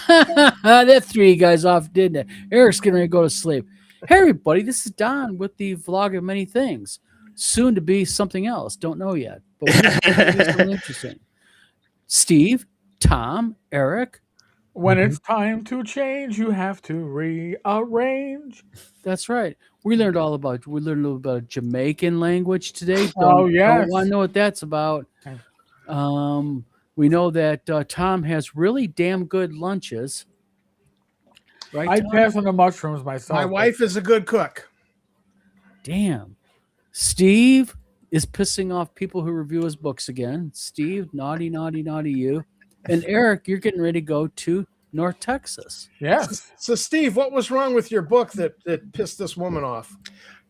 That threw you guys off, didn't it? Eric's getting ready to go to sleep. Hey, everybody, this is Don with the vlog of many things. Soon to be something else. Don't know yet, but we're going to do something interesting. Steve, Tom, Eric. When it's time to change, you have to rearrange. That's right. We learned a little about Jamaican language today. Oh, Don't yes. want to know what that's about. Okay. Um, we know that Tom has really damn good lunches. Right, I'd Tom? pass on the mushrooms myself. My wife is a good cook. Damn. Steve is pissing off people who review his books again. Steve, naughty, naughty, naughty you. And Eric, you're getting ready to go to North Texas. Yes. So, Steve, what was wrong with your book that pissed this woman off?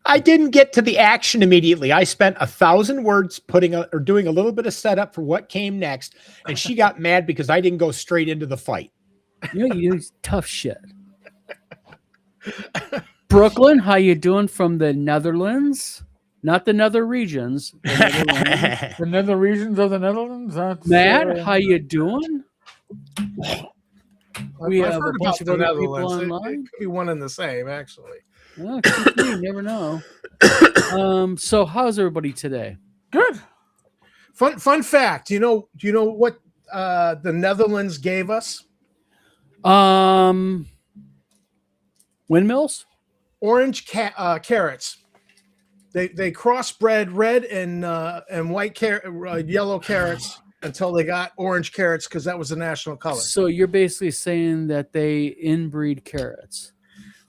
I didn't get to the action immediately. I spent 1,000 words doing a little bit of setup for what came next, and she got mad because I didn't go straight into the fight. You know, you tough shit. Brooklyn, how you doing from the Netherlands? Not the nether regions. The Netherlands. The nether regions of the Netherlands. That's, Matt, how you doing? We I've have a heard bunch about of the other people Netherlands. It online. could be one and the same, actually. Well, could be, you never know. So how's everybody today? good. Fun fact. Do you know what the Netherlands gave us? Windmills? Orange carrots. They crossbred red and white yellow carrots until they got orange carrots because that was the national color. So you're basically saying that they inbreed carrots.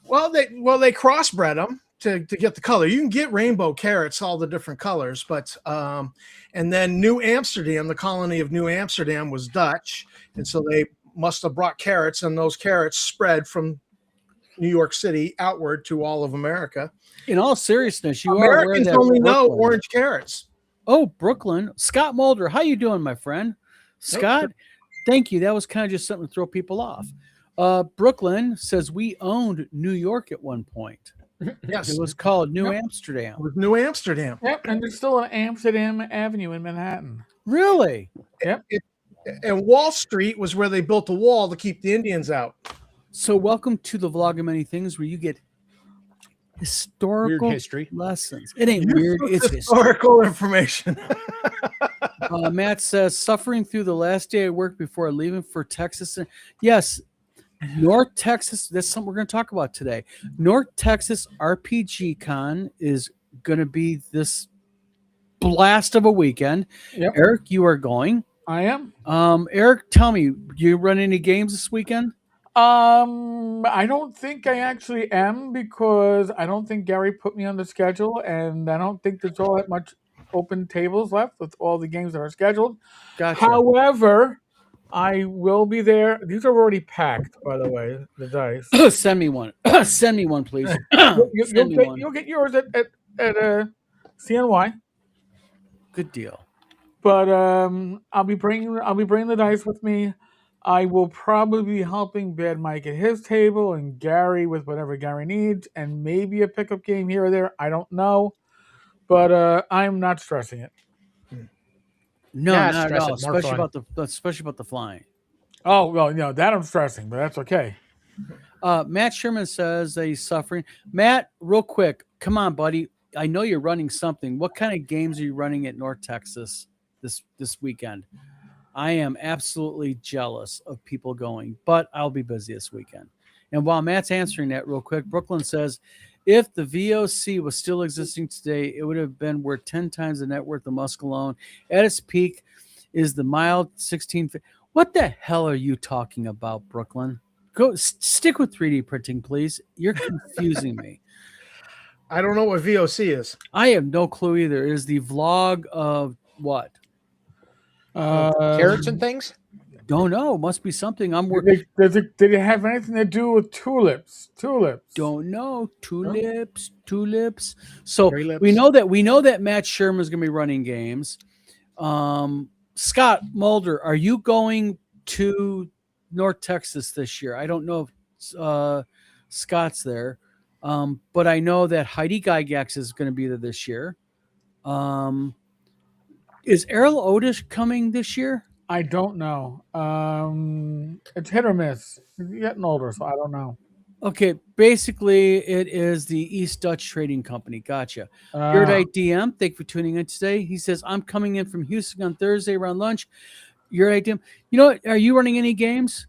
Well, they crossbred them to get the color. You can get rainbow carrots, all the different colors, but and then New Amsterdam, the colony of New Amsterdam, was Dutch, and so they must have brought carrots, and those carrots spread from New York City outward to all of America. In all seriousness, you Americans are aware that only know Brooklyn- orange carrots. Oh, Brooklyn. Scott Mulder, how you doing, my friend? Scott, thank you. That was kind of just something to throw people off. Brooklyn says we owned New York at one point. Yes, It was called New Yep. Amsterdam. it was New Amsterdam. Yep. And there's still an Amsterdam Avenue in Manhattan. Really? Yep. And Wall Street was where they built the wall to keep the Indians out. So welcome to the vlog of many things where you get historical Weird history. lessons. It ain't weird. It's history. Historical information. Matt says, suffering through the last day of work before leaving for Texas. Yes, North Texas. That's something we're going to talk about today. North Texas RPG Con is going to be this blast of a weekend. Yep. Eric, you are going. I am. Eric, tell me, you run any games this weekend? I don't think I actually am because I don't think Gary put me on the schedule, and I don't think there's all that much open tables left with all the games that are scheduled. Gotcha. However, I will be there. These are already packed, by the way. The dice. Send me one. Send me one, please. Send me one. You'll get yours at CNY. Good deal. But I'll be bringing the dice with me. I will probably be helping Bad Mike at his table and Gary with whatever Gary needs, and maybe a pickup game here or there. I don't know, but I'm not stressing it. No, Yeah, not at stress all. it. More Especially about the flying. Oh well, that I'm stressing, but that's okay. Matt Sherman says that he's suffering. Matt, real quick, come on, buddy. I know you're running something. What kind of games are you running at North Texas this weekend? I am absolutely jealous of people going, but I'll be busy this weekend. And while Matt's answering that real quick, Brooklyn says, if the VOC was still existing today, it would have been worth 10 times the net worth of Muscalone. At its peak is the mild 16. What the hell are you talking about, Brooklyn? Go stick with 3D printing, please. You're confusing me. I don't know what VOC is. I have no clue either. It is the vlog of what? Carrots and things? Don't know. Must be something. I'm working. Did it have anything to do with tulips? Tulips. Don't know. Tulips. So Cherry lips. we know that Matt Sherman is going to be running games. Scott Mulder, are you going to North Texas this year? I don't know if Scott's there, but I know that Heidi Gygax is going to be there this year. Is Errol Otis coming this year? I don't know. It's hit or miss. He's getting older, so I don't know. Okay, basically, it is the East Dutch Trading Company. Gotcha. Uridite DM, thank you for tuning in today. He says, I'm coming in from Houston on Thursday around lunch. Uridite DM. You know what? Are you running any games?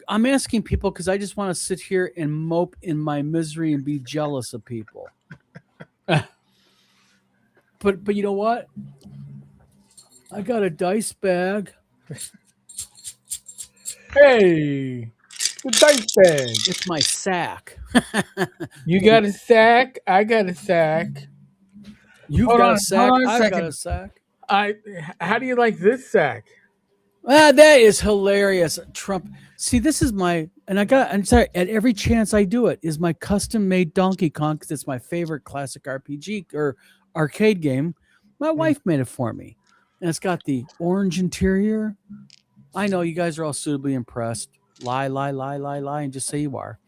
I'm asking people because I just want to sit here and mope in my misery and be jealous of people. But you know what? I got a dice bag. Hey, the dice bag. It's my sack. You got a sack. I got a sack. You've Hold got on, a sack. hold on a I've got second. a sack. How do you like this sack? Ah, that is hilarious. Trump. See, this is I'm sorry, at every chance I do it is my custom made Donkey Kong because it's my favorite classic RPG or arcade game. My wife made it for me. And it's got the orange interior. I know you guys are all suitably impressed. Lie, and just say you are.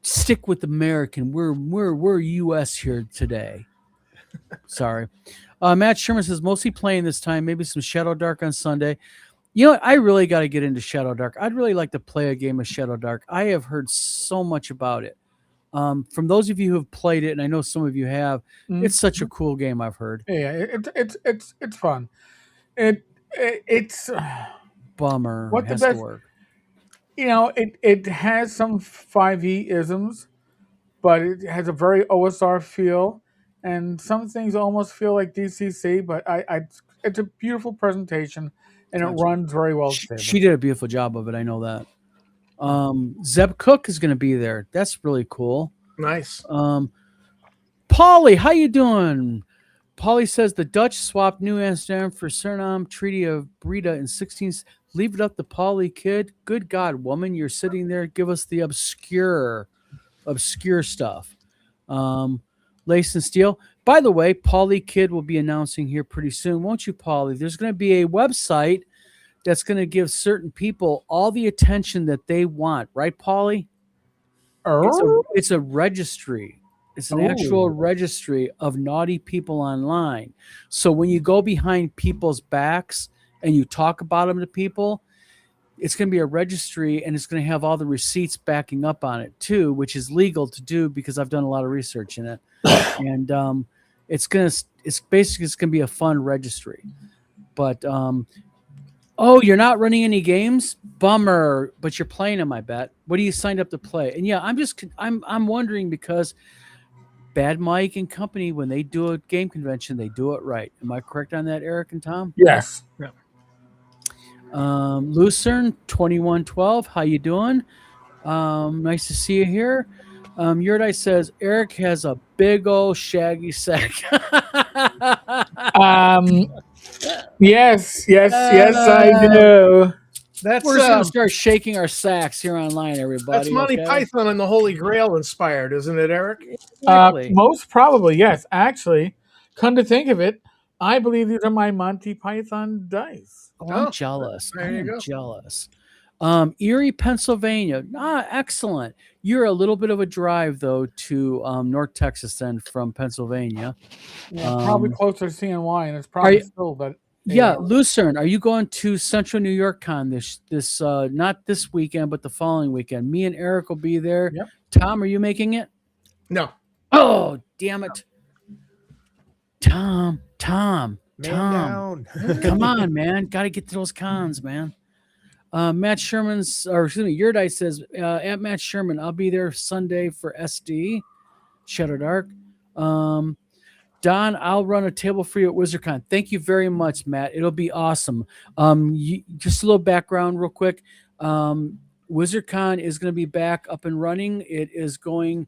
Stick with American. We're US here today. Sorry. Matt Sherman says mostly playing this time, maybe some Shadow Dark on Sunday. You know what? I really got to get into Shadow Dark. I'd really like to play a game of Shadow Dark. I have heard so much about it. From those of you who have played it, and I know some of you have, it's such a cool game. I've heard. Yeah, it's fun. It's Bummer. what It the has best. to work. It has some 5e isms, but it has a very OSR feel, and some things almost feel like DCC. But it's a beautiful presentation, and it Gotcha. runs very well. She did a beautiful job of it. I know that. Zeb Cook is going to be there. That's really cool. Nice. Paulie, how you doing? Paulie says the Dutch swapped New Amsterdam for Suriname Treaty of Breda in 16th. Leave it up to Paulie, kid. Good God, woman, you're sitting there. Give us the obscure stuff. Lace and Steel. By the way, Paulie Kid will be announcing here pretty soon, won't you, Paulie? There's going to be a website that's going to give certain people all the attention that they want, right, Paulie? It's a registry. It's an actual registry of naughty people online. So when you go behind people's backs and you talk about them to people, it's going to be a registry and it's going to have all the receipts backing up on it too, which is legal to do because I've done a lot of research in it. And it's going to be a fun registry. But oh, you're not running any games? Bummer, but you're playing them, I bet. What do you signed up to play? And yeah, I'm wondering because Bad Mike and company, when they do a game convention, they do it right. Am I correct on that, Eric and Tom? Yes. Yeah. Lucerne 2112, how you doing? Nice to see you here. Yurdai says Eric has a big old shaggy sack. Yes, I do. That's We're just gonna start shaking our sacks here online, everybody. that's Monty okay? Python and the Holy Grail inspired, isn't it, Eric? Exactly. Most probably, yes. Actually, come to think of it, I believe these are my Monty Python dice. Oh, I'm jealous. there I you am go. jealous. Erie, Pennsylvania. Excellent. You're a little bit of a drive though to North Texas then from Pennsylvania. Yeah, probably closer to CNY, and it's probably still, but yeah, Lucerne, are you going to Central New York Con this not this weekend, but the following weekend? Me and Eric will be there. Yep. Tom, are you making it? No. Oh, damn it. Tom. Down. Come on, man. Got to get to those cons, man. Matt Sherman's, or excuse me, Your Dice says, at Matt Sherman, I'll be there Sunday for SD, Shadow Dark. Don, I'll run a table for you at WizardCon. Thank you very much, Matt. It'll be awesome. Just a little background real quick. WizardCon is going to be back up and running. It is going,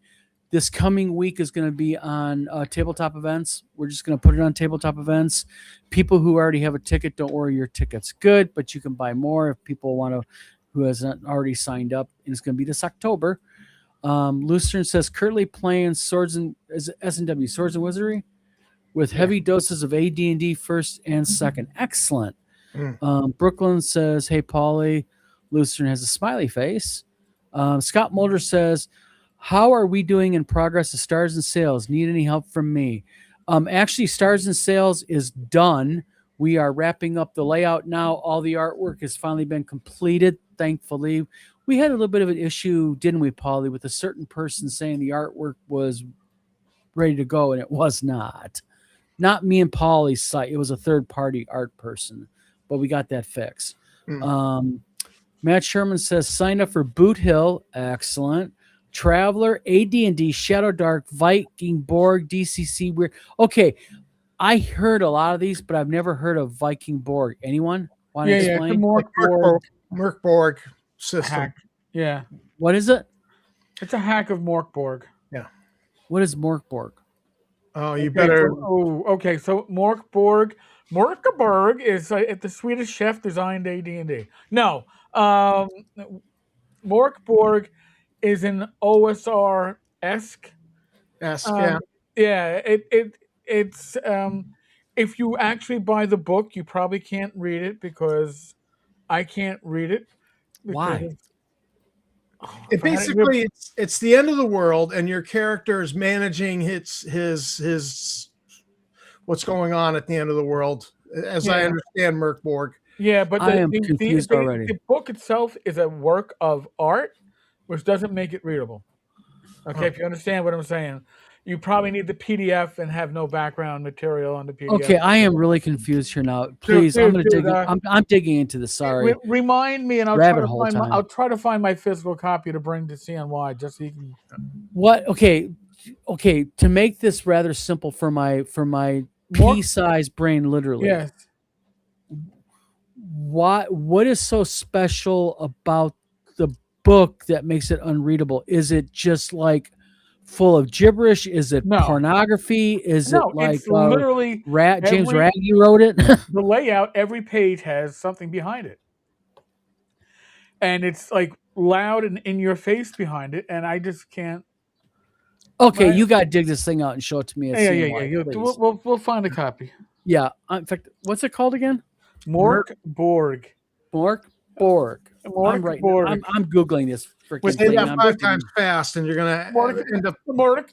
this coming week is going to be on tabletop events. We're just going to put it on tabletop events. People who already have a ticket, don't worry, your ticket's good, but you can buy more if people want to, who hasn't already signed up. And it's going to be this October. Lucerne says, currently playing S&W, Swords and Wizardry, with heavy doses of AD&D first and second. Excellent. Brooklyn says, hey, Paulie. Lucerne has a smiley face. Scott Mulder says, how are we doing in progress of Stars and Sales? Need any help from me? Actually, Stars and Sales is done. We are wrapping up the layout now. All the artwork has finally been completed, thankfully. We had a little bit of an issue, didn't we, Paulie, with a certain person saying the artwork was ready to go, and it was not. Not me and Paulie's site. It was a third-party art person, but we got that fixed. Matt Sherman says, sign up for Boot Hill. Excellent. Traveler, AD&D, Shadow Dark, Viking, Borg, DCC, Weird. Okay, I heard a lot of these, but I've never heard of Viking Borg. Anyone want to explain? It's a Merc Borg system. hack. Yeah, What is it? it's a hack of Morkborg. Yeah. What is Morkborg? Oh, you better. Okay. So Morkborg is the Swedish chef designed AD&D. No, Morkborg is an OSR esque. Yeah. Yeah. It's if you actually buy the book, you probably can't read it because I can't read it. Why? It basically it's the end of the world, and your character is managing his what's going on at the end of the world, as I understand Merkborg. Yeah, but I am confused already. The book itself is a work of art, which doesn't make it readable. Okay, if you understand what I'm saying, you probably need the PDF and have no background material on the PDF. Okay, I am really confused here now. Please, I'm going to dig. I'm digging into this. Sorry. Remind me, and I'll try to find my physical copy to bring to CNY just so you can. What? Okay. To make this rather simple for my pea-sized brain, literally. Yes. What is so special about the book that makes it unreadable? Is it just like full of gibberish? Is it pornography? Is it like it's literally James Raggy wrote it? The layout, every page has something behind it, and it's like loud and in your face behind it, and I just can't. Okay, you got to dig this thing out and show it to me. Yeah. We'll find a copy. Yeah. In fact, what's it called again? Morkborg. Morkborg. I'm googling this freaking Say thing. that 5 times fast, and you're gonna end up Mork.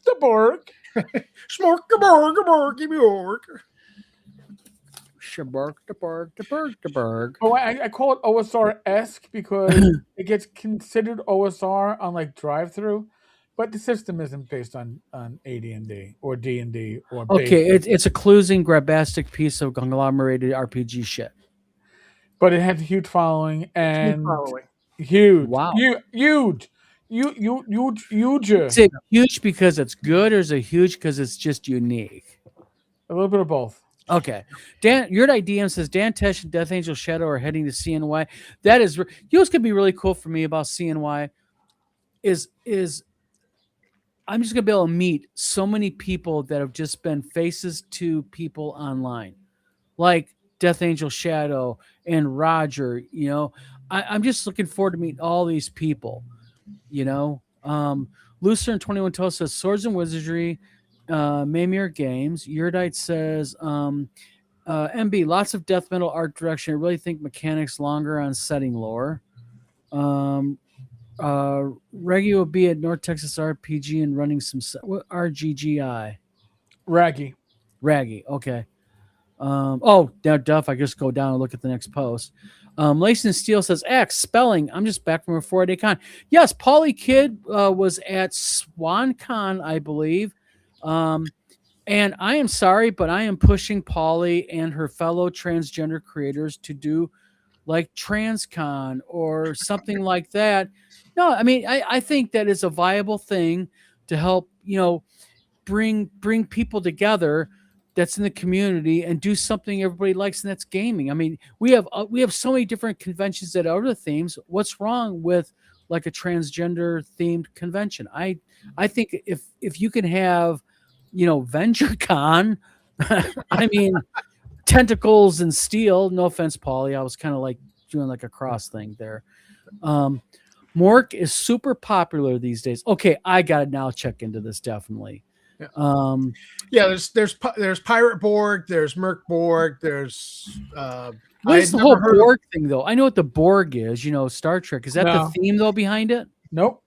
Oh, I call it OSR-esque because it gets considered OSR on like drive-through, but the system isn't based on AD&D or D&D or. Okay, it's a cluesing grabastic piece of conglomerated RPG shit. But it has a huge following and huge. Wow. Huge. Is it huge because it's good, or is it huge because it's just unique? A little bit of both. Okay. Dan, your DM says Dan Tesh and Death Angel Shadow are heading to CNY. That is, what's going to be really cool for me about CNY is I'm just going to be able to meet so many people that have just been faces to people online, like Death Angel Shadow and Roger. You know, I'm just looking forward to meeting all these people. You know, Lucifer 21 Toast says Swords and Wizardry, Maymir Games. Yurdite says MB, lots of death metal art direction. I really think mechanics longer on setting lore. Reggie will be at North Texas RPG and running some RGGI. Raggy. Okay. Now Duff, I just go down and look at the next post. Lason Steele says X spelling. I'm just back from a 4-day con. Yes, Paulie Kidd was at SwanCon, I believe. And I am sorry, but I am pushing Paulie and her fellow transgender creators to do like TransCon or something like that. No, I mean, I think that is a viable thing to help, bring people together that's in the community and do something everybody likes, and that's gaming. I mean, we have so many different conventions that are other themes. What's wrong with like a transgender themed convention? I think if you can have, VentureCon, I mean, tentacles and steel. No offense, Paulie. I was kind of like doing like a cross thing there. Mork is super popular these days. Okay, I gotta now check into this definitely. There's Pirate Borg, there's Merc Borg, there's what is the whole Borg thing though? I know what the Borg is, Star Trek. Is that the theme though behind it? Nope.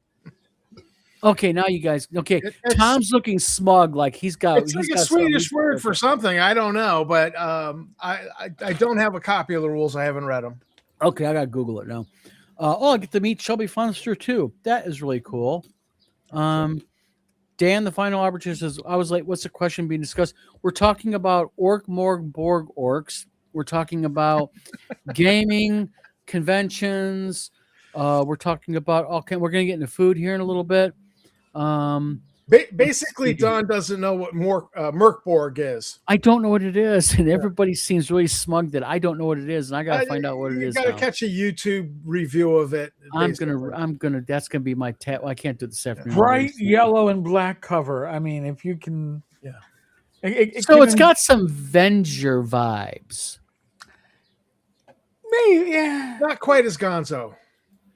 Okay, now you guys. Okay, It's Tom's looking smug, like he's got. it's like he's a got something Swedish he's- word for something. I don't know, but I don't have a copy of the rules. I haven't read them. Okay, I gotta Google it now. I get to meet Shelby Funster too. That is really cool. Dan, the final arbiter says, I was like, what's the question being discussed? We're talking about Orc Morg Borg orcs. We're talking about gaming, conventions. We're talking about we're gonna get into food here in a little bit. Basically, Don doesn't know what Merkborg is. I don't know what it is, and everybody seems really smug that I don't know what it is, and I gotta find out what it You is. got to now. catch a YouTube review of it. I'm basically. gonna. That's gonna be my tab. Well, I can't do it this afternoon. Bright yellow and black cover. I mean, if you can. Yeah. So it's got some Venger vibes. Maybe, yeah. Not quite as Gonzo.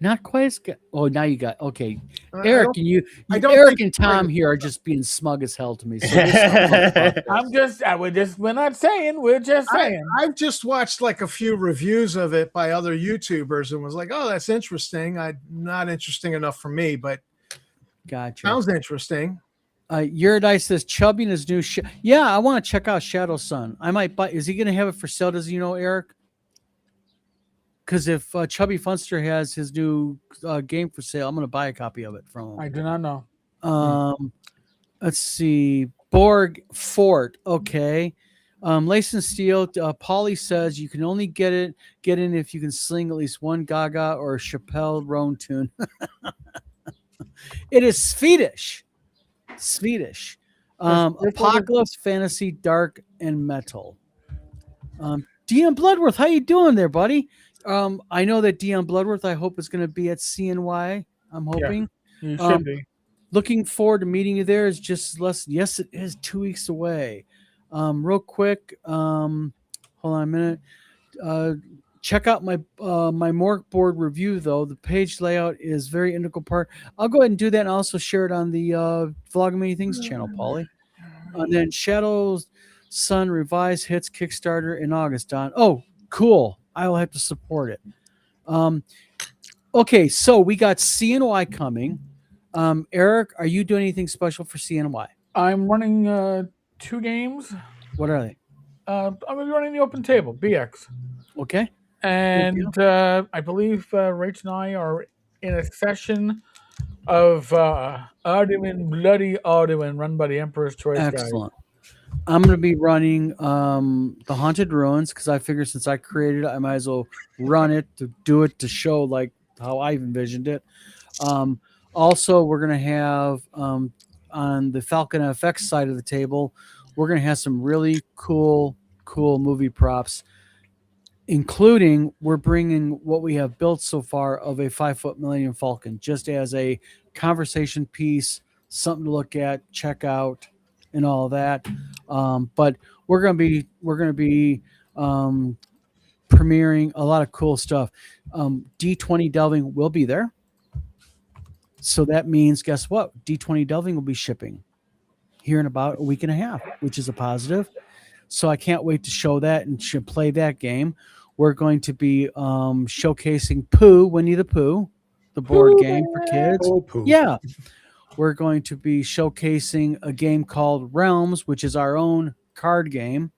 Not quite as good. Oh, now you got okay. I Eric don't- and you I don't Eric think- and Tom here are just being smug as hell to me. So there's something about this. We're not saying, we're just saying. I've just watched like a few reviews of it by other YouTubers and was like, oh, that's interesting. Not interesting enough for me, but Gotcha. sounds interesting. Eurydice says Chubby in his new yeah, I want to check out Shadow Sun. I might buy. Is he going to have it for sale? Does you know, Eric? Because if Chubby Funster has his new game for sale, I'm going to buy a copy of it from him. I do not know. Let's see. Borg Fort. Okay. Lace and Steel. Polly says you can only get in if you can sling at least one Gaga or Chappelle Roan tune. It is Swedish. Swedish. Apocalypse, Fantasy, Dark, and Metal. Dion Bloodworth, how you doing there, buddy? I know that Dion Bloodworth, I hope, is going to be at CNY. I'm hoping. You should be. Looking forward to meeting you there. It's just less. Yes, it is 2 weeks away. Real quick, hold on a minute. Check out my my Mork board review, though. The page layout is very integral part. I'll go ahead and do that and also share it on the Vlog Many Things channel, Paulie. And then Shadow Sun revised hits Kickstarter in August, Don. Oh, cool. I will have to support it. Okay, so we got CNY coming. Eric, are you doing anything special for CNY? I'm running 2 games. What are they? I'm going to be running the open table, BX. Okay. And I believe Rach and I are in a session of Arduin, Bloody Arduin, run by the Emperor's Choice guys. Excellent. I'm going to be running the Haunted Ruins because I figure since I created it, I might as well run it to do it to show like how I envisioned it. Also, we're going to have on the Falcon FX side of the table, we're going to have some really cool movie props, including we're bringing what we have built so far of a 5-foot Millennium Falcon just as a conversation piece, something to look at, check out, and all that. But we're going to be premiering a lot of cool stuff. D20 Delving will be there. So that means, guess what? D20 Delving will be shipping here in about a week and a half, which is a positive. So I can't wait to show that and play that game. We're going to be showcasing Winnie the Pooh, the board game for kids. Oh, Pooh. Yeah. We're going to be showcasing a game called Realms, which is our own card game.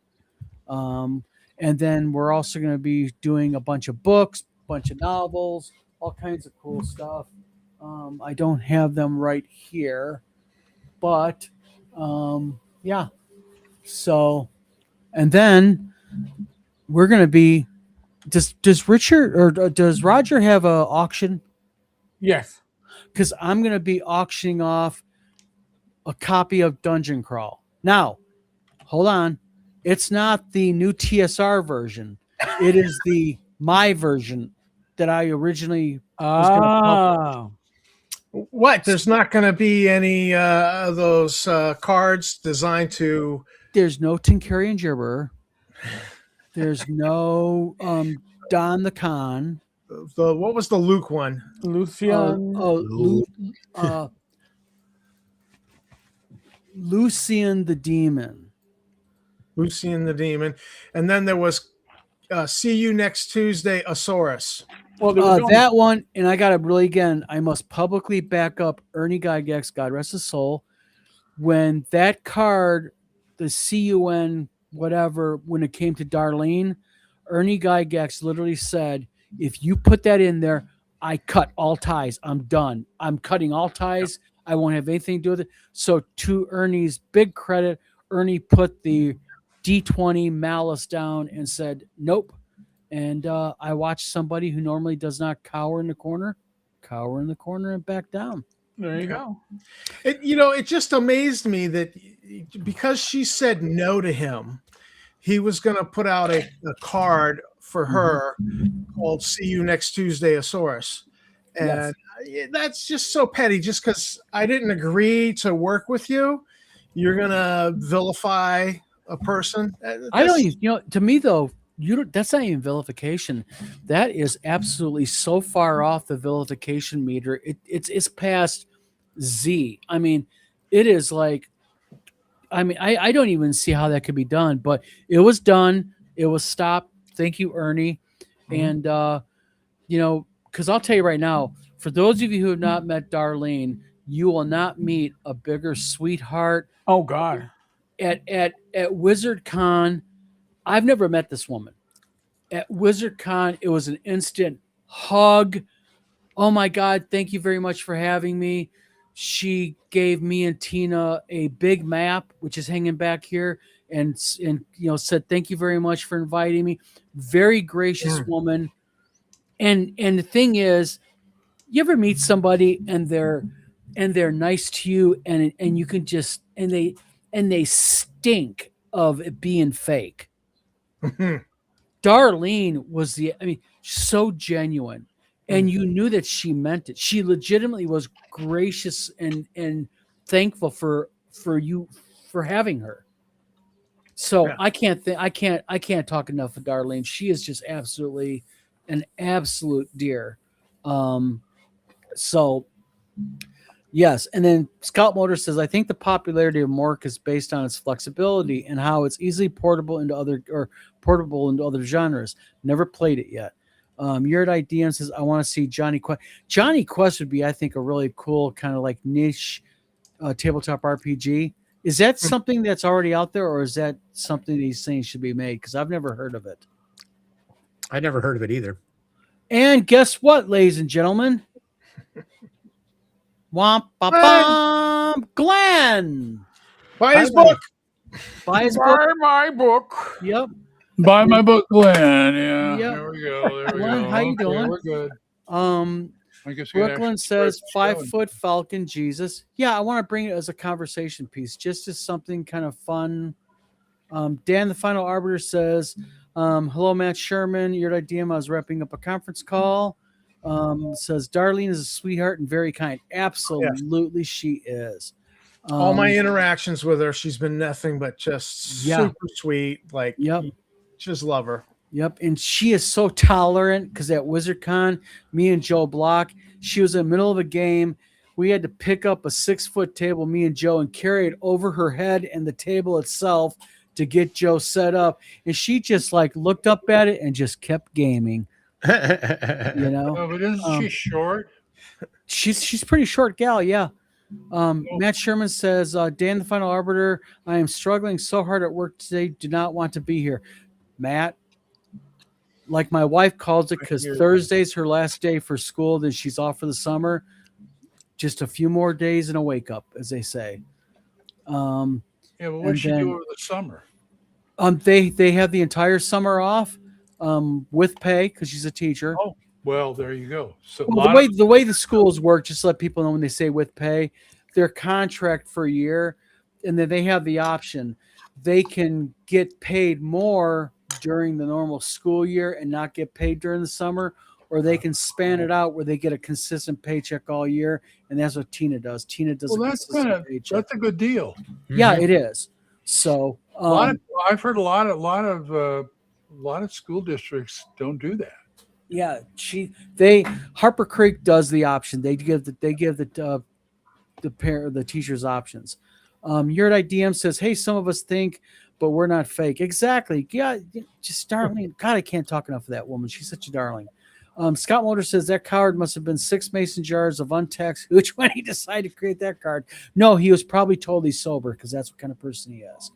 And then we're also going to be doing a bunch of books, bunch of novels, all kinds of cool stuff. I don't have them right here, but yeah. So, and then we're going to be, does Richard or does Roger have an auction? Yes. Because I'm going to be auctioning off a copy of Dungeon Crawl. Now, hold on. It's not the new TSR version. It is my version that I originally was going to publish. What? There's not going to be any of those cards designed to. There's no Tinkarian Gibber. There's no Don the Con. What was the Luke one? Lucian. Lucian the Demon. Lucian the Demon. And then there was See You Next Tuesday, Asaurus. Well, there was only- That one, and I got to really, again, I must publicly back up Ernie Gygax, God rest his soul. When that card, the CUN, whatever, when it came to Darlene, Ernie Gygax literally said, if you put that in there, I cut all ties. I'm done. I'm cutting all ties. I won't have anything to do with it. So, to Ernie's big credit, Ernie put the D20 malice down and said, nope. And I watched somebody who normally does not cower in the corner and back down. There you go. It just amazed me that because she said no to him, he was going to put out a card for her called "See You Next Tuesday, Asaurus," and that's just so petty. Just because I didn't agree to work with you, you're going to vilify a person. I don't even, to me though, that's not even vilification. That is absolutely so far off the vilification meter. It's past Z. I mean, it is like, I don't even see how that could be done, but it was done. It was stopped. Thank you, Ernie. And, because I'll tell you right now, for those of you who have not met Darlene, you will not meet a bigger sweetheart. Oh God. At WizardCon, I've never met this woman. At WizardCon, it was an instant hug. Oh my God, thank you very much for having me. She gave me and Tina a big map, which is hanging back here, and said thank you very much for inviting me. Very gracious woman. And the thing is, you ever meet somebody and they're nice to you, and you can just and they stink of it being fake. Darlene was so genuine, and you knew that she meant it. She legitimately was gracious and thankful for you for having her. So yeah. I can't talk enough of Darlene. She is just absolutely an absolute dear. So yes, and then Scout Motor says, I think the popularity of Mork is based on its flexibility and how it's easily portable into other genres. Never played it yet. Yurt IDM says, I want to see Johnny Quest. Johnny Quest would be, I think, a really cool kind of like niche tabletop RPG. Is that something that's already out there, or is that something that he's saying should be made? Because I've never heard of it. I never heard of it either. And guess what, ladies and gentlemen? Womp bum, Glenn. Buy his book. Buy his book. Buy my book. Yep. Buy my book, Glenn. Yeah. Yep. There we go. Glenn, how you doing? We're good. I guess Brooklyn says 5-foot Falcon Jesus. Yeah, I want to bring it as a conversation piece, just as something kind of fun. Dan, the Final Arbiter, says, hello, Matt Sherman. Your idea, I was wrapping up a conference call. Says Darlene is a sweetheart and very kind. Absolutely, she is. All my interactions with her, she's been nothing but just super sweet. Like, just love her. Yep, and she is so tolerant because at WizardCon, me and Joe Block, she was in the middle of a game. We had to pick up a 6-foot table, me and Joe, and carry it over her head and the table itself to get Joe set up. And she just like looked up at it and just kept gaming. No, but isn't she short? She's pretty short gal, yeah. Matt Sherman says, Dan, the Final Arbiter, I am struggling so hard at work today. Do not want to be here. Matt, like my wife calls it, because Thursday's her last day for school, then she's off for the summer. Just a few more days and a wake up, as they say. But what she do over the summer? They have the entire summer off with pay because she's a teacher. Oh, well, there you go. So the way the schools work, just to let people know when they say with pay, their contract for a year, and then they have the option. They can get paid more during the normal school year and not get paid during the summer, or they can span it out where they get a consistent paycheck all year, and that's what Tina does. Tina does a consistent paycheck. That's a good deal. Yeah, it is. So I've heard a lot of school districts don't do that. Yeah, Harper Creek does the option. They give the teachers options. Yurt IDM says, hey, some of us think, but we're not fake. Exactly. Yeah, just Darlene. God, I can't talk enough of that woman. She's such a darling. Scott Motor says that card must have been 6 mason jars of untaxed hooch when he decided to create that card. No, he was probably totally sober because that's what kind of person he is.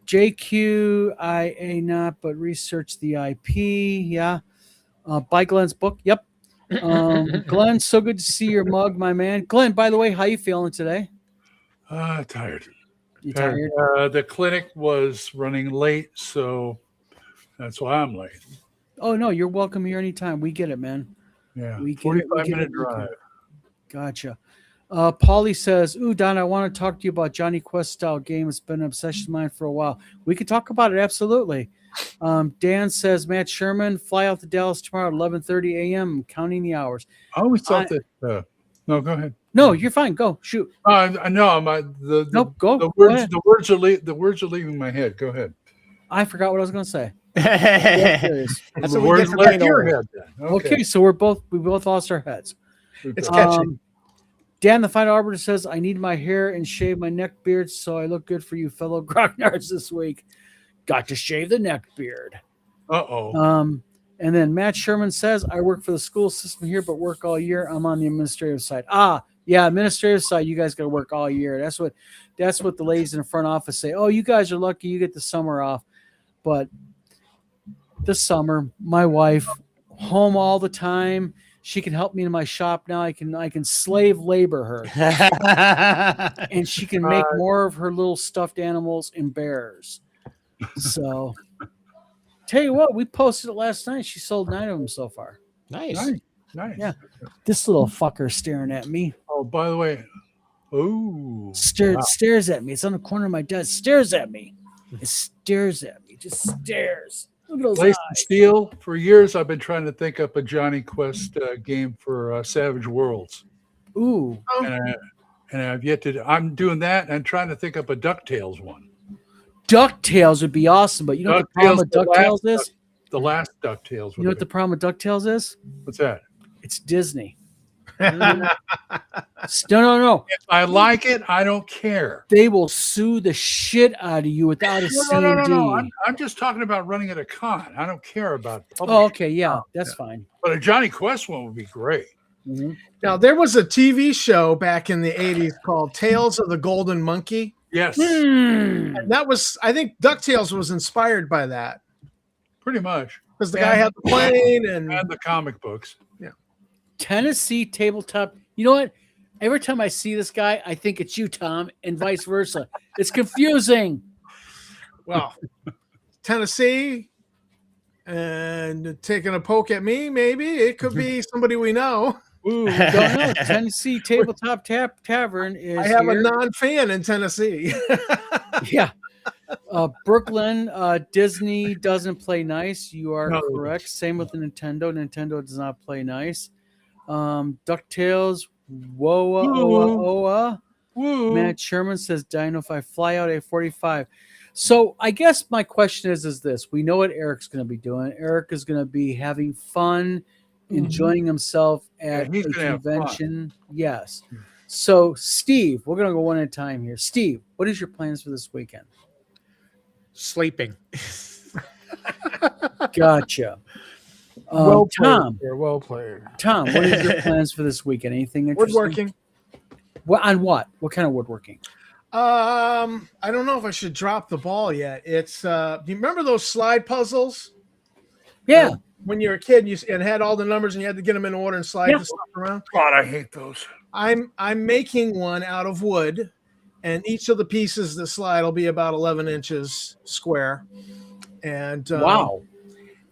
JQIA not, but research the IP. Yeah. Buy Glenn's book. Yep. Glenn, so good to see your mug, my man. Glenn, by the way, how you feeling today? Tired. You tired? The clinic was running late, so that's why I'm late. Oh no, you're welcome here anytime. We get it, man. Yeah, We get it. 45-minute drive. Gotcha. Paulie says, "Ooh, Don, I want to talk to you about Johnny Quest style game. It's been an obsession of mine for a while. We can talk about it, absolutely." Dan says, "Matt Sherman, fly out to Dallas tomorrow at 11:30 a.m. I'm counting the hours." I always thought that. No, go ahead. No, you're fine. Go shoot. I know. Nope, go. The Go words. ahead. The words are leaving my head. Go ahead. I forgot what I was going to say. That's The what we words get for left being your old. head then. Okay, so we both lost our heads. It's catchy. Dan the Fine Arbiter says, "I need my hair and shave my neck beard so I look good for you fellow grognards this week. Got to shave the neck beard." Uh-oh. And then Matt Sherman says, "I work for the school system here, but work all year. I'm on the administrative side." Yeah, administrative side, you guys got to work all year. That's what the ladies in the front office say. "Oh, you guys are lucky you get the summer off." But this summer, my wife, home all the time. She can help me in my shop now. I can slave labor her, and she can make more of her little stuffed animals and bears. So, tell you what, we posted it last night. She sold 9 of them so far. Nice. Nice. Yeah. This little fucker staring at me. Oh, by the way, Stares at me. It's on the corner of my desk. Stares at me. It stares at me. Just stares. Look at those Lace eyes. and Steel. For years, I've been trying to think up a Johnny Quest game for Savage Worlds, Ooh. and I've yet to. I'm doing that and trying to think up a DuckTales one. DuckTales would be awesome, but you know what the problem with DuckTales is? The last DuckTales. You know what the problem with DuckTales is? What's that? It's Disney. No. If I like it, I don't care. They will sue the shit out of you without a C&D. No. I'm just talking about running at a con. I don't care about publishing. Oh, okay. Yeah, that's fine. But a Johnny Quest one would be great. Mm-hmm. Now, there was a TV show back in the 80s called Tales of the Golden Monkey. Yes, And that was, I think DuckTales was inspired by that. pretty much. Because the guy had the plane and the comic books. Tennessee tabletop. You know what? Every time I see this guy, I think it's you, Tom, and vice versa. It's confusing. well, Tennessee and taking a poke at me, maybe. It could be somebody we know. Ooh, don't know. Tennessee Tabletop Tavern is I have here. a non-fan in Tennessee. Yeah. Brooklyn, Disney doesn't play nice. You are correct. Same with the Nintendo. Nintendo does not play nice. DuckTales, Whoa. Matt Sherman says, Dino, if I fly out at 45. So I guess my question is this. We know what Eric's going to be doing. Eric is going to be having fun, enjoying himself at a convention. Yes. So, Steve, we're going to go one at a time here. Steve, what is your plans for this weekend? Sleeping. Gotcha. Well played, Tom. sir, well played. Tom, what is your plans for this weekend? Anything interesting? Woodworking. On what? What kind of woodworking? I don't know if I should drop the ball yet. It's do you remember those slide puzzles? Yeah. When you were a kid and had all the numbers and you had to get them in order and slide the stuff around. God, I hate those. I'm making one out of wood, and each of the pieces that slide will be about 11 inches square. And Wow.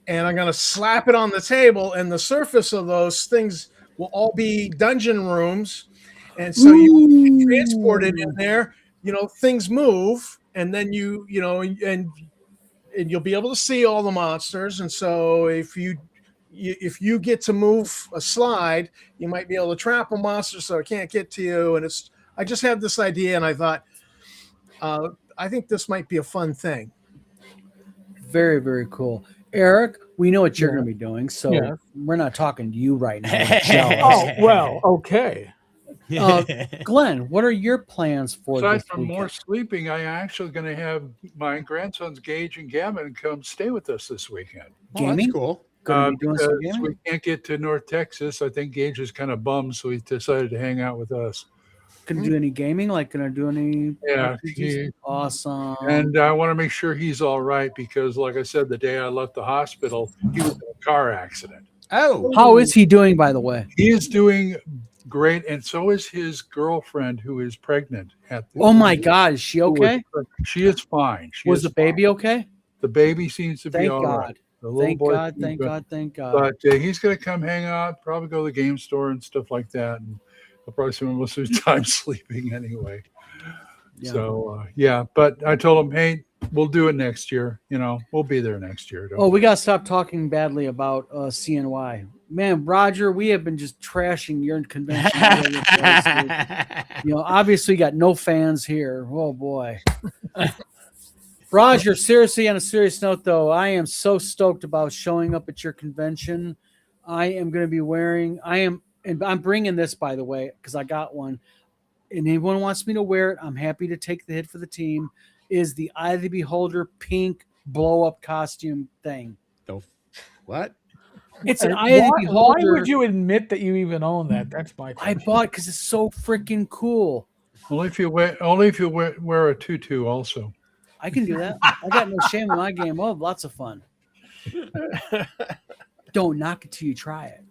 And I'm going to slap it on the table, and the surface of those things will all be dungeon rooms. And so you transport it in there, things move, and then and you'll be able to see all the monsters. And so if you get to move a slide, you might be able to trap a monster so it can't get to you. And I just had this idea, and I thought, I think this might be a fun thing. Very, very cool. Eric, we know what you're going to be doing, so we're not talking to you right now. We're jealous. Oh, well, okay. Glenn, what are your plans for Aside this from more weekend? sleeping, I actually going to have my grandsons Gage and Gavin come stay with us this weekend. Oh, that's Gaming? cool. Gonna be doing some Because we gaming? can't get to North Texas. I think Gage is kind of bummed, so he decided to hang out with us. Gonna do any gaming? Like gonna do any Yeah, RPGs? Awesome. and I want to make sure he's all right because, like I said, the day I left the hospital, he was in a car accident. Oh, How is he doing, by the way? He is doing great, and so is his girlfriend, who is pregnant. Oh my God, is she okay? She is fine. Was the baby okay? The baby seems to be Thank all right. God. The little Thank boy God. seems Thank good. God. Thank God. But he's going to come hang out, probably go to the game store and stuff like that. And I'll probably spend most of his time sleeping anyway. Yeah. So, but I told him, hey, we'll do it next year. We'll be there next year. Oh, we gotta stop talking badly about CNY. Man, Roger, we have been just trashing your convention. all over the place, dude. Obviously, got no fans here. Oh boy. Roger, seriously, on a serious note, though, I am so stoked about showing up at your convention. I am going to be and I'm bringing this, by the way, because I got one. And anyone wants me to wear it, I'm happy to take the hit for the team. Is the Eye of the Beholder pink blow up costume thing? What? It's an Eye of the Beholder. Why would you admit that you even own that? That's my question. I bought because it's so freaking cool. Only if you wear a tutu also. I can do that. I got no shame in my game. I'll have lots of fun. Don't knock it till you try it.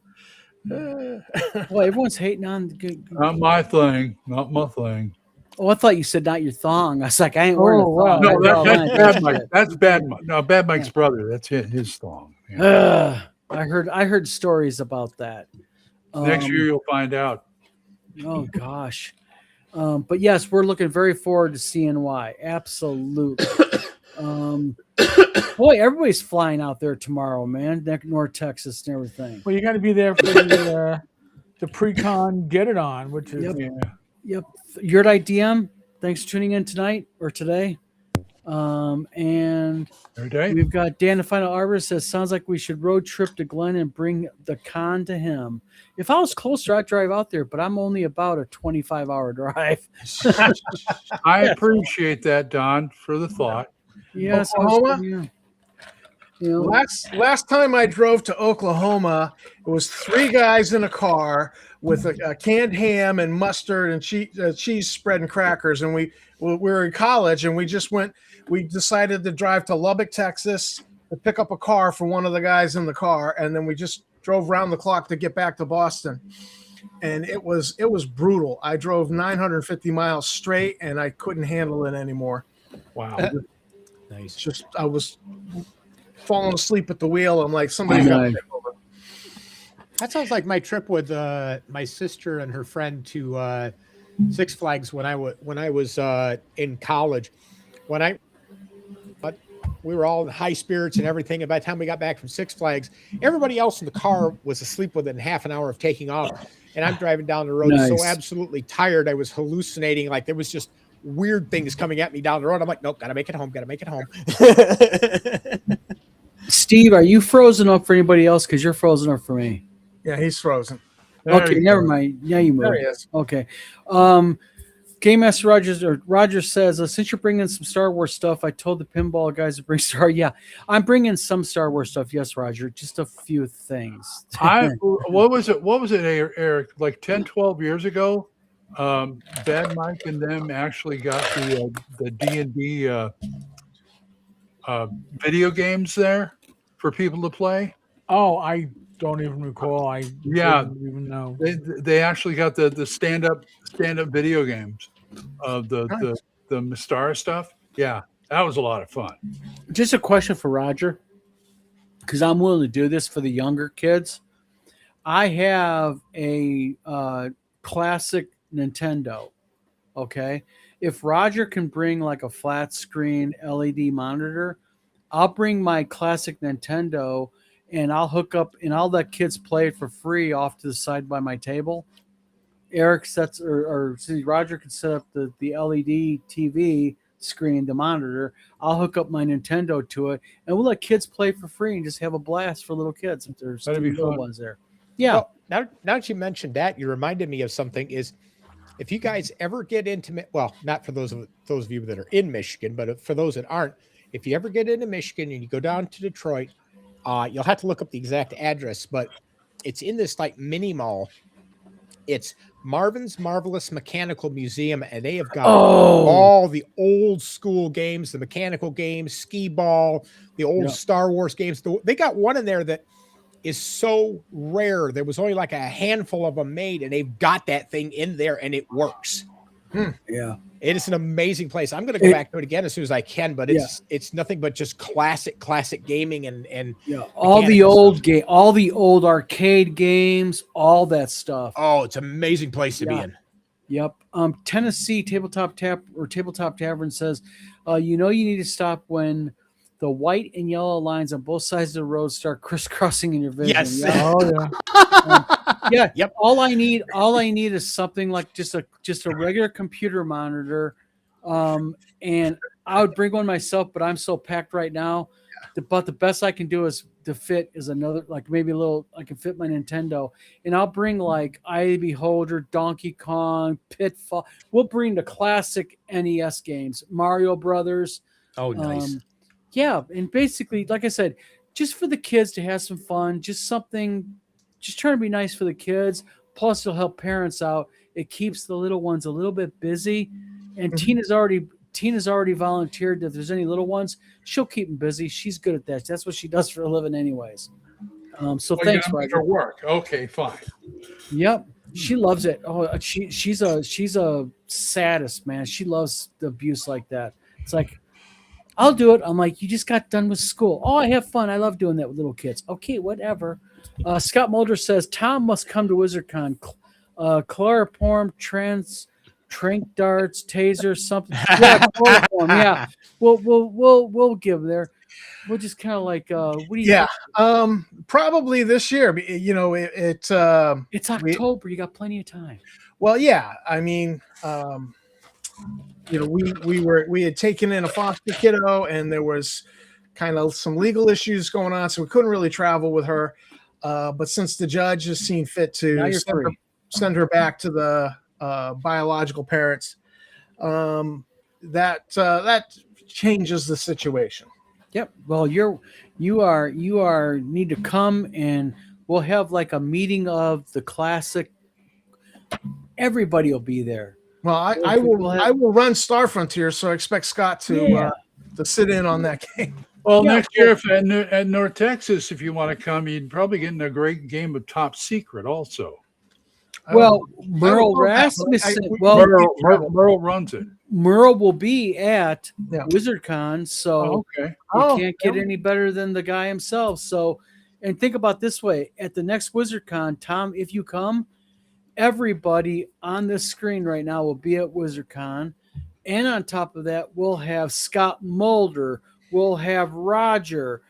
Well, everyone's hating on. Not my thing. Not my thing. Oh, I thought you said not your thong. I was like, I ain't wearing a thong. No, That's that's Bad Mike. That's Bad Mike. No, Bad Mike's brother. That's his thong. Yeah. I heard stories about that. Next year you'll find out. Oh gosh. But yes, we're looking very forward to CNY. Absolutely. Boy, everybody's flying out there tomorrow, man. North Texas and everything. Well, you got to be there for the pre-con Get It On, which is Yep. Yurt IDM. Thanks for tuning in tonight or today. And Every day. we've got Dan the Final Arbiter says, sounds like we should road trip to Glenn and bring the con to him. If I was closer, I'd drive out there, but I'm only about a 25-hour drive. I appreciate that, Don, for the thought. Yes. Oklahoma? Last time I drove to Oklahoma, it was 3 guys in a car with a canned ham and mustard and cheese spread and crackers. And we were in college, and we decided to drive to Lubbock, Texas, to pick up a car for one of the guys in the car, and then we just drove round the clock to get back to Boston. And it was brutal. I drove 950 miles straight, and I couldn't handle it anymore. Wow. Nice. I was falling asleep at the wheel. I'm like, somebody's got to take over. That sounds like my trip with my sister and her friend to Six Flags when I was in college. But we were all in high spirits and everything. And by the time we got back from Six Flags, everybody else in the car was asleep within half an hour of taking off. And I'm driving down the road so absolutely tired. I was hallucinating. Like there was just weird things coming at me down the road. I'm like, nope, gotta make it home. Steve, are you frozen up for anybody else? Because you're frozen up for me. Yeah, he's frozen. Okay, never mind. Yeah, you moved. There he is. Okay. Game Master Rogers says, since you're bringing some Star Wars stuff, I told the pinball guys to bring Yeah, I'm bringing some Star Wars stuff. Yes, Roger. Just a few things. What was it, Eric? Like 10, 12 years ago, Bad Mike and them actually got the D&D video games there for people to play. Oh, I don't even recall. I didn't even know. They actually got the stand-up video games of the Mystara stuff. Yeah, that was a lot of fun. Just a question for Roger, because I'm willing to do this for the younger kids. I have a classic Nintendo. Okay, if Roger can bring like a flat screen LED monitor, I'll bring my classic Nintendo and I'll hook up and I'll let kids play it for free off to the side by my table. Eric sets Roger can set up the LED TV screen, the monitor. I'll hook up my Nintendo to it, and we'll let kids play for free and just have a blast for little kids if there's That'd be little fun. ones there. Yeah. Well, now that you mentioned that, you reminded me of something. if you guys ever get into, well, not for those of you that are in Michigan, but for those that aren't, if you ever get into Michigan and you go down to Detroit, you'll have to look up the exact address, but it's in this like mini mall. It's Marvin's Marvelous Mechanical Museum, and they have got all the old school games, the mechanical games, skee ball, the old Star Wars games. They got one in there that is so rare. There was only like a handful of them made, and they've got that thing in there, and it works. Yeah, it is an amazing place. I'm going to go back to it again as soon as I can, but it's nothing but just classic gaming and all the old game, all the old arcade games, all that stuff. Oh, it's an amazing place to be in. Yep. Tennessee Tabletop Tavern says, you need to stop when the white and yellow lines on both sides of the road start crisscrossing in your vision. Yes. Yeah. Oh yeah. Yep. All I need is something like just a regular computer monitor. And I would bring one myself, but I'm so packed right now. But the best I can do is another, like maybe a little, I can fit my Nintendo, and I'll bring like Eye of the Beholder, Donkey Kong, Pitfall. We'll bring the classic NES games, Mario Brothers. Oh, nice. Yeah, and basically, like I said, just for the kids to have some fun, just trying to be nice for the kids. Plus, it'll help parents out. It keeps the little ones a little bit busy. And Tina's already volunteered that if there's any little ones, she'll keep them busy. She's good at that. That's what she does for a living, anyways. So thanks, Roger. For work. Okay, fine. Yep, she loves it. Oh, she's a sadist, man. She loves the abuse like that. It's like, I'll do it. I'm like, you just got done with school. Oh, I have fun. I love doing that with little kids. Okay, whatever. Scott Mulder says Tom must come to WizardCon. Chloroform, trank darts, taser, something. Yeah, chloroform. Yeah, we'll give there. We'll just kind of like, what do you? Yeah, probably this year. It's October. You got plenty of time. Well, yeah. I mean, we had taken in a foster kiddo, and there was kind of some legal issues going on, so we couldn't really travel with her. But since the judge has seen fit to send her back to the biological parents, that changes the situation. Yep. Well, you are need to come, and we'll have like a meeting of the classic. Everybody will be there. Well, I will run Star Frontier, so I expect Scott to sit in on that game. Well, next year at North Texas, if you want to come, you'd probably get in a great game of Top Secret also. Well, Merle Rasmussen. Merle runs it. Merle will be at WizardCon, so you can't get any better than the guy himself. So, and think about this way: at the next WizardCon, Tom, if you come, everybody on this screen right now will be at WizardCon, and on top of that, we'll have Scott Mulder, we'll have Roger,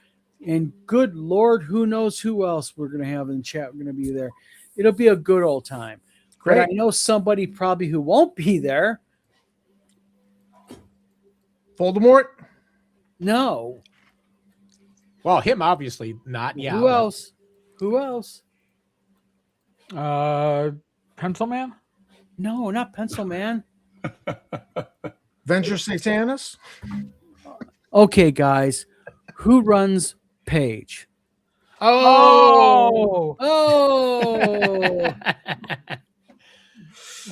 and good Lord, who knows who else we're going to have in the chat. We're going to be there. It'll be a good old time. Great. But I know somebody probably who won't be there. Voldemort? No. Well, him obviously not. Yeah. Who else? Pencil Man? No, not Pencil Man. Venture Satanus? Okay, guys. Who runs Page? Oh.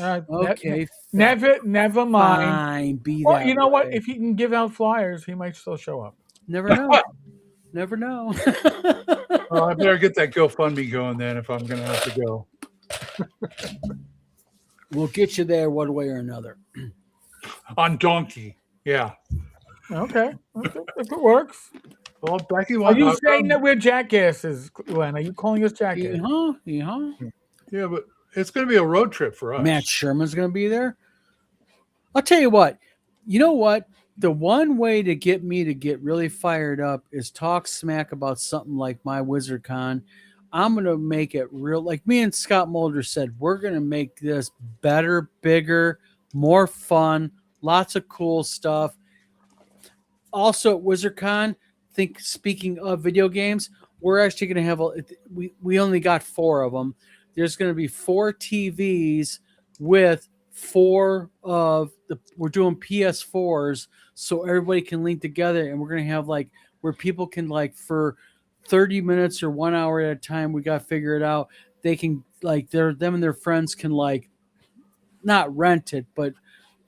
Okay. Never mind. Fine, be Well, that you know way. what? If he can give out flyers, he might still show up. Never know. Never know. Well, I better get that GoFundMe going then if I'm going to have to go. We'll get you there one way or another. On Donkey. Yeah. Okay. If it works. Well, Becky, Are you saying that we're jackasses, Glenn? Are you calling us jackasses? Yeah, but it's going to be a road trip for us. Matt Sherman's going to be there. I'll tell you what. You know what? The one way to get me to get really fired up is talk smack about something like my WizardCon. I'm going to make it real. Like me and Scott Mulder said, we're going to make this better, bigger, more fun, lots of cool stuff. Also at WizardCon, speaking of video games, we're actually going to have we only got 4 of them. There's going to be 4 TVs with we're doing PS4s so everybody can link together, and we're gonna have like where people can like for 30 minutes or 1 hour at a time. We got to figure it out. They can like them and their friends can like not rent it, but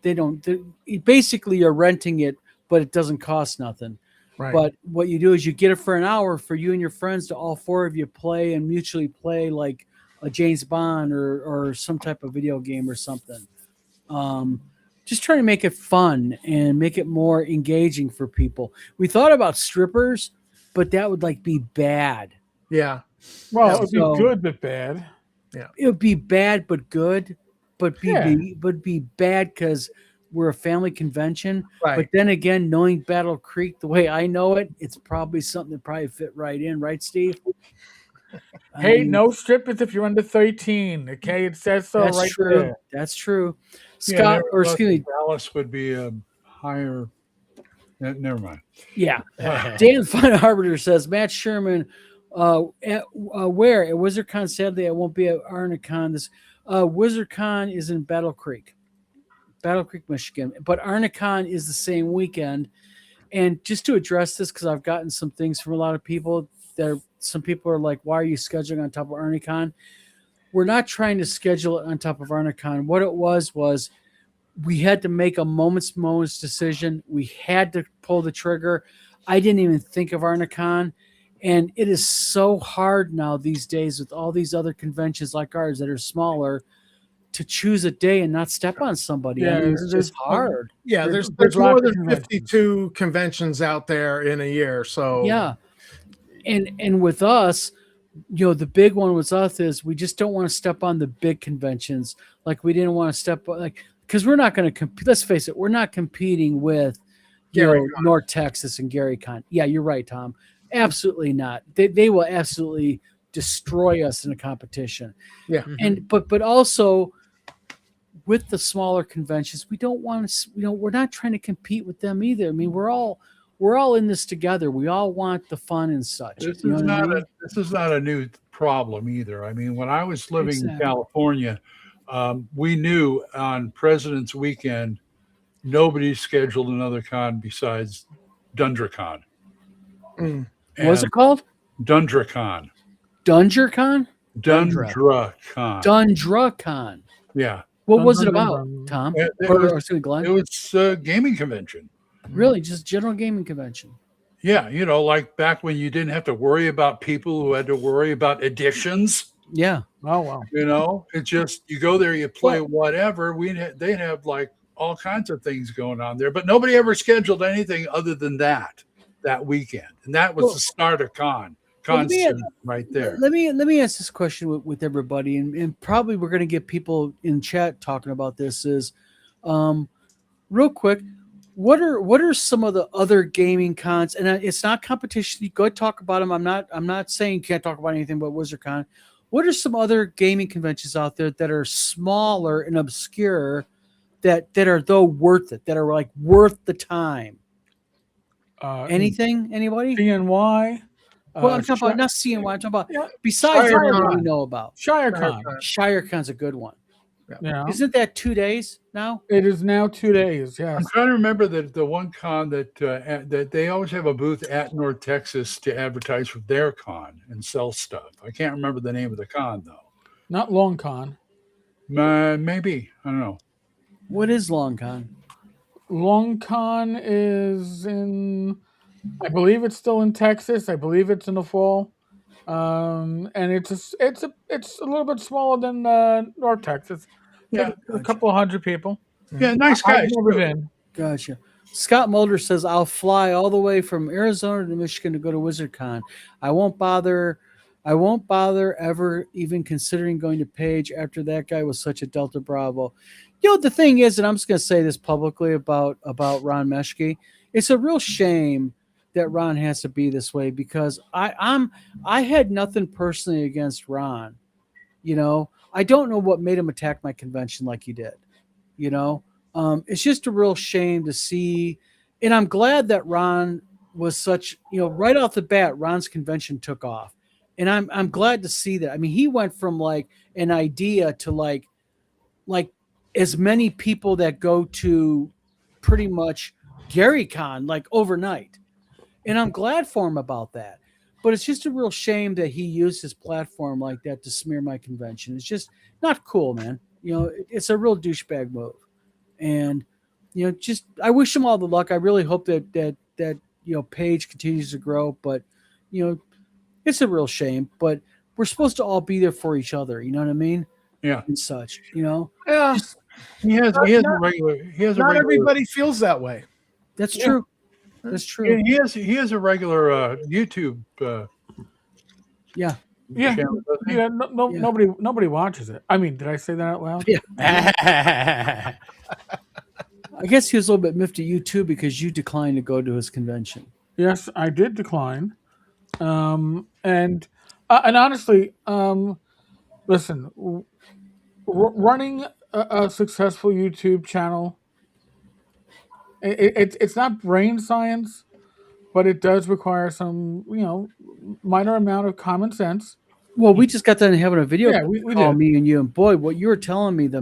they don't. Basically, you're renting it, but it doesn't cost nothing. Right. But what you do is you get it for an hour for you and your friends to all four of you play and mutually play like a James Bond or some type of video game or something. Just trying to make it fun and make it more engaging for people. We thought about strippers, but that would like be bad. Yeah. Well, Yeah, it would so- be good but bad. It would be bad but good, but Yeah. be bad because we're a family convention. Right. But then again, knowing Battle Creek the way I know it, it's probably something that probably fit right in, right, Steve? I Hey, mean, no strippers if you're under 13. Okay, it says so that's right true. there. That's true. Yeah, Scott, never or thought excuse me, that Dallas would be a higher. Never mind. yeah. Dan Fine Arbiter says Matt Sherman, where at WizardCon? Sadly, I won't be at Arnicon. This WizardCon is in Battle Creek, Michigan, but Arnicon is the same weekend. And just to address this, because I've gotten some things from a lot of people. Some people are like, "Why are you scheduling on top of Arnicon?" We're not trying to schedule it on top of Arnicon. What it was we had to make a moment's decision. We had to pull the trigger. I didn't even think of Arnicon. And it is so hard now these days with all these other conventions like ours that are smaller to choose a day and not step on somebody. I mean, it's there's- just hard. Yeah, There's- there's there's lots more of than conventions. 52 conventions out there in a year. So Yeah. And with us, the big one with us is we just don't want to step on the big conventions. Like we didn't want to step because we're not going to compete. Let's face it, we're not competing with Gary North Texas and Gary Con. Yeah, you're right, Tom. Absolutely not. They will absolutely destroy us in a competition. Yeah. And but also with the smaller conventions, we don't want to. We're not trying to compete with them either. I mean, we're all in this together. We all want the fun and such. This You know is what I mean? this is not a new problem either. I mean, when I was living in Exactly. California, we knew on President's Weekend nobody scheduled another con besides DundraCon. Mm. What's it called? DundraCon. DungerCon? DundraCon. DundraCon. Yeah. What was it Dun, dun, about, dun, dun. Tom? It Or was- excuse me, Glenn? It was a gaming convention. Really, just general gaming convention. Yeah, like back when you didn't have to worry about people who had to worry about editions. Yeah. Oh, wow. It's just you go there, you play whatever. They'd have like all kinds of things going on there, but nobody ever scheduled anything other than that weekend, and that was Well- the start of con Well, season right there. Let me ask this question with everybody, and probably we're going to get people in chat talking about this. Is real quick, what are some of the other gaming cons? And it's not competition. You go talk about them. I'm not saying you can't talk about anything but WizardCon. What are some other gaming conventions out there that are smaller and obscure that are though worth it? That are like worth the time? Anything? Anybody? CNY. Well, I'm talking about not CNY. I'm talking about Yeah. besides the ShireCon. one we know about. ShireCon. ShireCon's a good one. Yeah. Isn't that 2 days now? It is now 2 days. Yes. I'm trying to remember the one con that they always have a booth at North Texas to advertise for their con and sell stuff. I can't remember the name of the con though. Not Long Con. Maybe I don't know. What is LongCon? Long Con is in, I believe it's still in Texas. I believe it's in the fall. And it's a little bit smaller than North Texas. Yeah, A couple of hundred people. yeah, nice I've guys. never been. Gotcha. Scott Mulder says, I'll fly all the way from Arizona to Michigan to go to WizardCon. I won't bother ever even considering going to Page after that guy was such a Delta Bravo. The thing is, and I'm just going to say this publicly about Ron Meschke, it's a real shame that Ron has to be this way because I had nothing personally against Ron. I don't know what made him attack my convention like he did. It's just a real shame to see, and I'm glad that Ron was such, right off the bat, Ron's convention took off, and I'm glad to see that. I mean, he went from like an idea to like as many people that go to pretty much GaryCon like overnight. And I'm glad for him about that. But it's just a real shame that he used his platform like that to smear my convention. It's just not cool, man. It's a real douchebag move. And just I wish him all the luck. I really hope that Paige continues to grow. But it's a real shame. But we're supposed to all be there for each other. You know what I mean? Yeah. And such. Yeah. Just, He has a Not regular. everybody feels that way. that's Yeah. true. That's true. He has a regular YouTube Yeah, channel. doesn't he? yeah. Yeah. Nobody watches it. I mean, did I say that out loud? Yeah. I guess he was a little bit miffed at you too because you declined to go to his convention. Yes, I did decline. And honestly, listen, running a successful YouTube channel, it's not brain science, but it does require some, minor amount of common sense. Well, we just got done having a video Yeah, we call, did. me and you, and boy, what you were telling me, the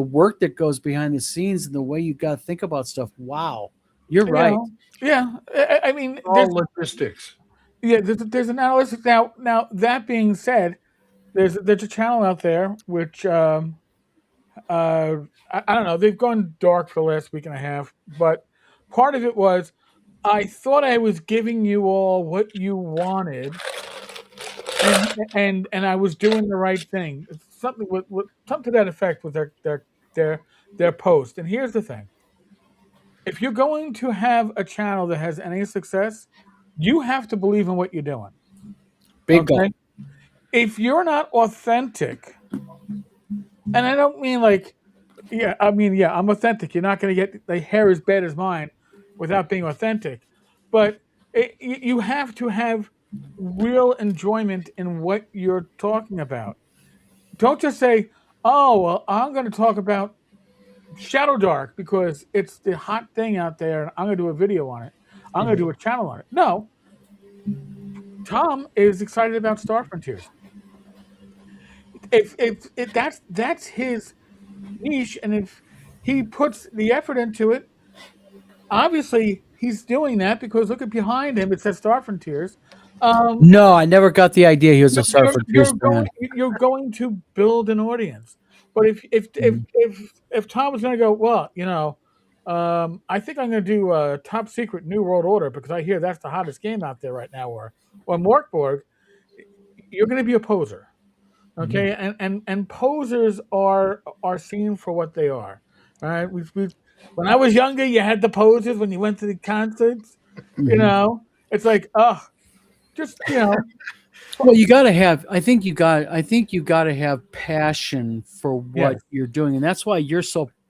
work that goes behind the scenes and the way you got to think about stuff. Wow, you're You right. know, yeah, I mean, All logistics. there's an analysis now. Now that being said, there's a channel out there which I don't know. They've gone dark for the last week and a half, but part of it was I thought I was giving you all what you wanted, and I was doing the right thing. Something with something to that effect with their post. And here's the thing: if you're going to have a channel that has any success, you have to believe in what you're doing. Bingo. Okay? If you're not authentic, and I don't mean like, I'm authentic. You're not going to get the hair as bad as mine without being authentic. But you have to have real enjoyment in what you're talking about. Don't just say, oh, well, I'm going to talk about Shadow Dark because it's the hot thing out there and I'm going to do a video on it. I'm going to do a channel on it. No. Tom is excited about Star Frontiers. If that's his niche, and if he puts the effort into it, obviously he's doing that because look at behind him, it says Star Frontiers. No, I never got the idea he was a Star Frontiers fan. You're going to build an audience. But if Tom was going to go, well, I think I'm going to do Top Secret New World Order because I hear that's the hottest game out there right now, or Morkborg, you're going to be a poser. Okay, and posers are seen for what they are. All right, when I was younger, you had the posers when you went to the concerts. It's like, just Well, you got to have. I think you got to have passion for what you're doing, and that's why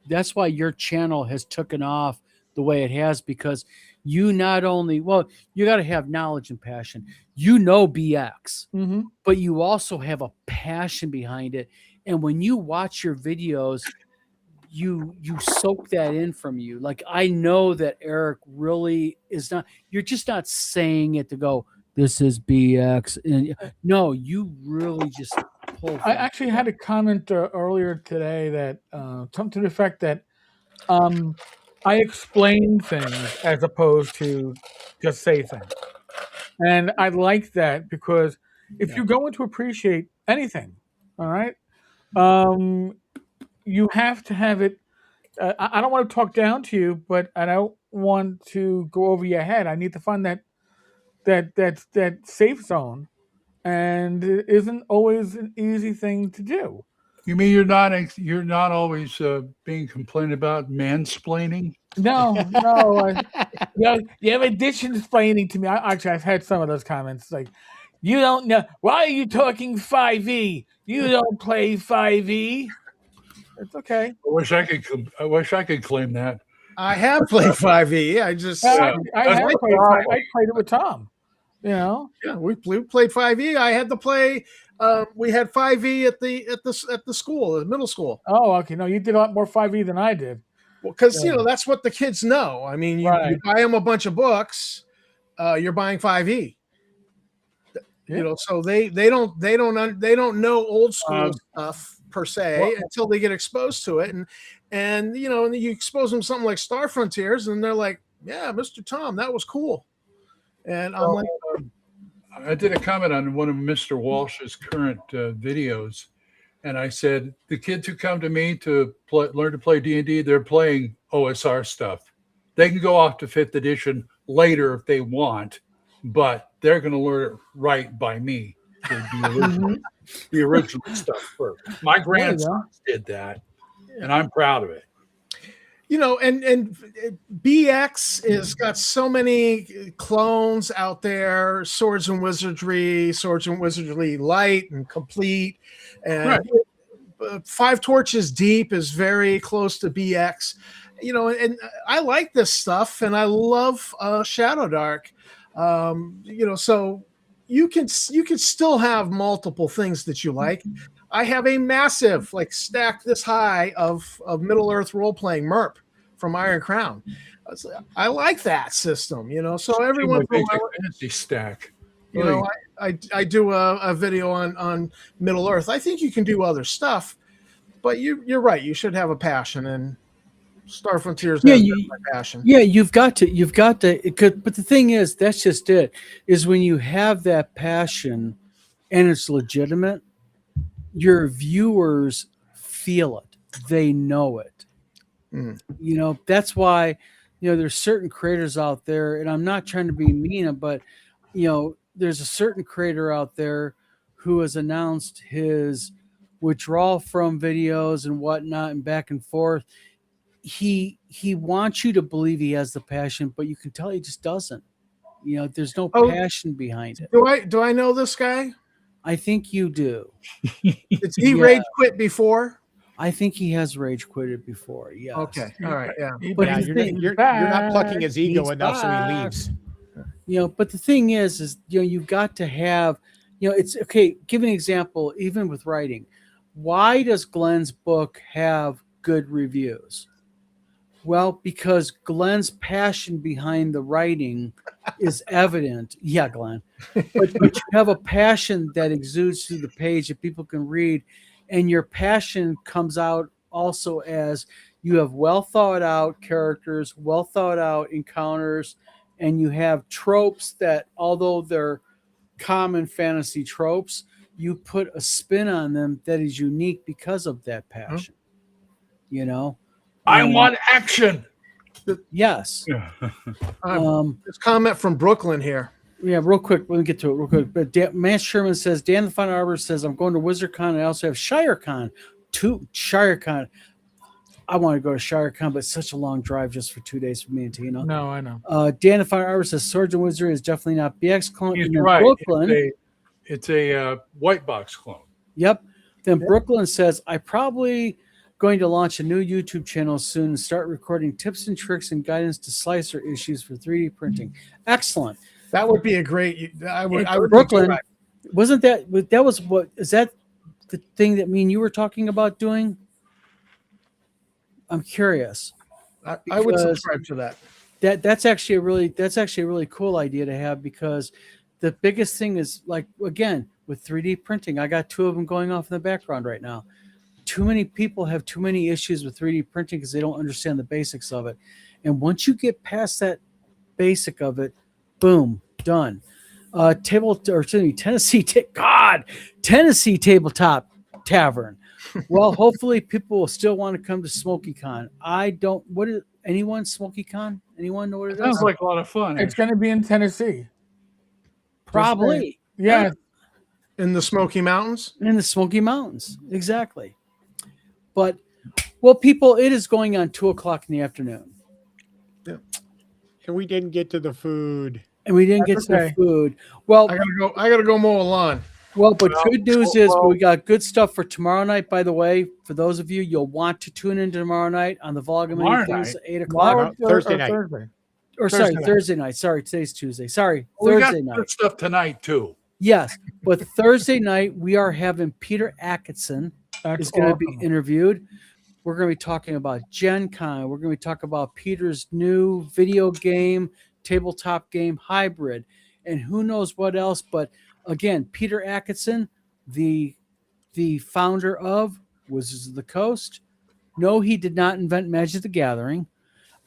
That's why your channel has taken off the way it has, because you not only you got to have knowledge and passion. BX, but you also have a passion behind it, and when you watch your videos, you soak that in from you. Like, I know that Eric really is not. You're just not saying it to go, this is BX. And no, you really just pull. I actually had a comment earlier today that something to the effect that I explain things as opposed to just say things. And I like that because if you're going to appreciate anything, all right, you have to have it. I don't want to talk down to you, but I don't want to go over your head. I need to find that safe zone, and it isn't always an easy thing to do. You mean you're not always being complained about mansplaining? No. You have addition explaining to me. I've had some of those comments like, you don't know. Why are you talking 5e? You don't play 5e. It's okay. I wish I could claim that. I have played 5e. I just I played it with Tom. Yeah, we played 5e. I had to play. We had 5e at the school, the middle school. Oh, okay. No, you did a lot more 5e than I did. Well, because that's what the kids know. I mean, you buy them a bunch of books, you're buying 5e. So they don't know old school stuff per se until they get exposed to it, and you know, and you expose them to something like Star Frontiers, and they're like, yeah, Mr. Tom, that was cool. And I'm like, I did a comment on one of Mr. Walsh's current videos, and I said the kids who come to me to learn to play D&D, they're playing OSR stuff. They can go off to 5th edition later if they want, but they're going to learn it right by me. The original stuff first. My grandsons did that, and I'm proud of it. you know, and BX is got so many clones out there, Swords and Wizardry Light and Complete, and Five Torches Deep is very close to BX. You know, and I like this stuff, and I love Shadow Dark. You know, so you can still have multiple things that you like. I have a massive, like, stack this high of Middle Earth role-playing MERP from Iron Crown. I like that system, you know. So everyone, fantasy stack. You know, I do a video on Middle Earth. I think you can do other stuff, but you're right. You should have a passion, and Star Frontiers has my passion. Yeah, you've got to. But the thing is, that's just it. Is when you have that passion, and it's legitimate, your viewers feel it. They know it. You know, that's why, you know, there's certain creators out there, and I'm not trying to be mean, but, you know, there's a certain creator out there who has announced his withdrawal from videos and whatnot and back and forth. He wants you to believe he has the passion, but you can tell he just doesn't. You know, there's no passion behind it. Do I know this guy? I think you do. Did he rage quit before? I think he has rage quitted before. Yes. Okay. All right. Yeah. But Yeah, you're not plucking his ego enough, so he leaves. You know, but the thing is, you know, you've got to have, you know, it's okay. Give an example, even with writing. Why does Glenn's book have good reviews? Well, because Glenn's passion behind the writing is evident. Yeah, Glenn. But you have a passion that exudes through the page that people can read, and your passion comes out also as you have well thought out characters, well thought out encounters, and you have tropes that, although they're common fantasy tropes, you put a spin on them that is unique because of that passion. You know? I want action. Yes. This comment from Brooklyn here. Yeah, real quick. Let me get to it real quick. But Matt Sherman says, Dan the Fine Arbor says, I'm going to WizardCon, and I also have ShireCon. ShireCon. I want to go to ShireCon, but it's such a long drive just for 2 days for me and Tina. No, I know. Dan the Fine Arbor says, Swords and Wizardry is definitely not BX clone. He's right. Brooklyn, it's a white box clone. Yep. Then Brooklyn says, I probably going to launch a new YouTube channel soon and start recording tips and tricks and guidance to slicer issues for 3D printing. Excellent. That would be a great. I would Brooklyn, wasn't that? That was what? Is that the thing that me and you were talking about doing? I'm curious. I would subscribe to that. That's actually a really cool idea to have, because the biggest thing is, like, again, with 3D printing, I got 2 of them going off in the background right now. Too many people have too many issues with 3D printing because they don't understand the basics of it. And once you get past that basic of it, boom, done. Tennessee Tabletop Tavern. Well, hopefully people will still want to come to SmokyCon. Anyone SmokyCon? Anyone know what it Sounds is? like a lot of fun. It's going to be in Tennessee. Probably. Yeah. In the Smoky Mountains? In the Smoky Mountains. Exactly. But, well, people, it is going on 2:00 in the afternoon. Yeah. And we didn't get to the food. And we didn't get to the food. Well, I gotta go mow a lawn. Well, but good news is we got good stuff for tomorrow night. By the way, for those of you, you'll want to tune in tomorrow night on the Volume Things at 8:00. Thursday night. Thursday night. Sorry, today's Tuesday. Sorry, We got Thursday night. good stuff tonight too. Yes, but Thursday night we are having Peter Adkison is going to be interviewed. We're going to be talking about Gen Con. We're going to be talking about Peter's new video game, tabletop game hybrid, and who knows what else. But again, Peter Adkison, the founder of Wizards of the Coast. No, he did not invent Magic the Gathering.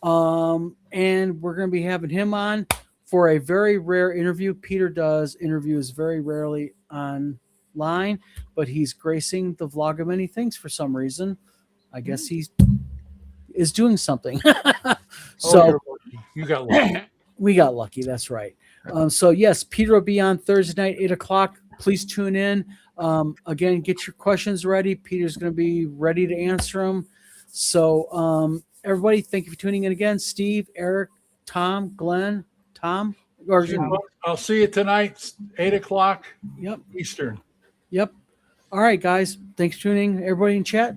And we're going to be having him on for a very rare interview. Peter does interviews very rarely online, but he's gracing the vlog of many things for some reason. I guess he is doing something. So you got lucky. we got lucky. That's right. So yes, Peter will be on Thursday night, 8:00. Please tune in. Again, get your questions ready. Peter's going to be ready to answer them. So everybody, thank you for tuning in again. Steve, Eric, Tom, Glenn, Tom. I'll see you tonight, 8:00 Yep. Eastern. Yep. All right, guys. Thanks for tuning in. Everybody in chat.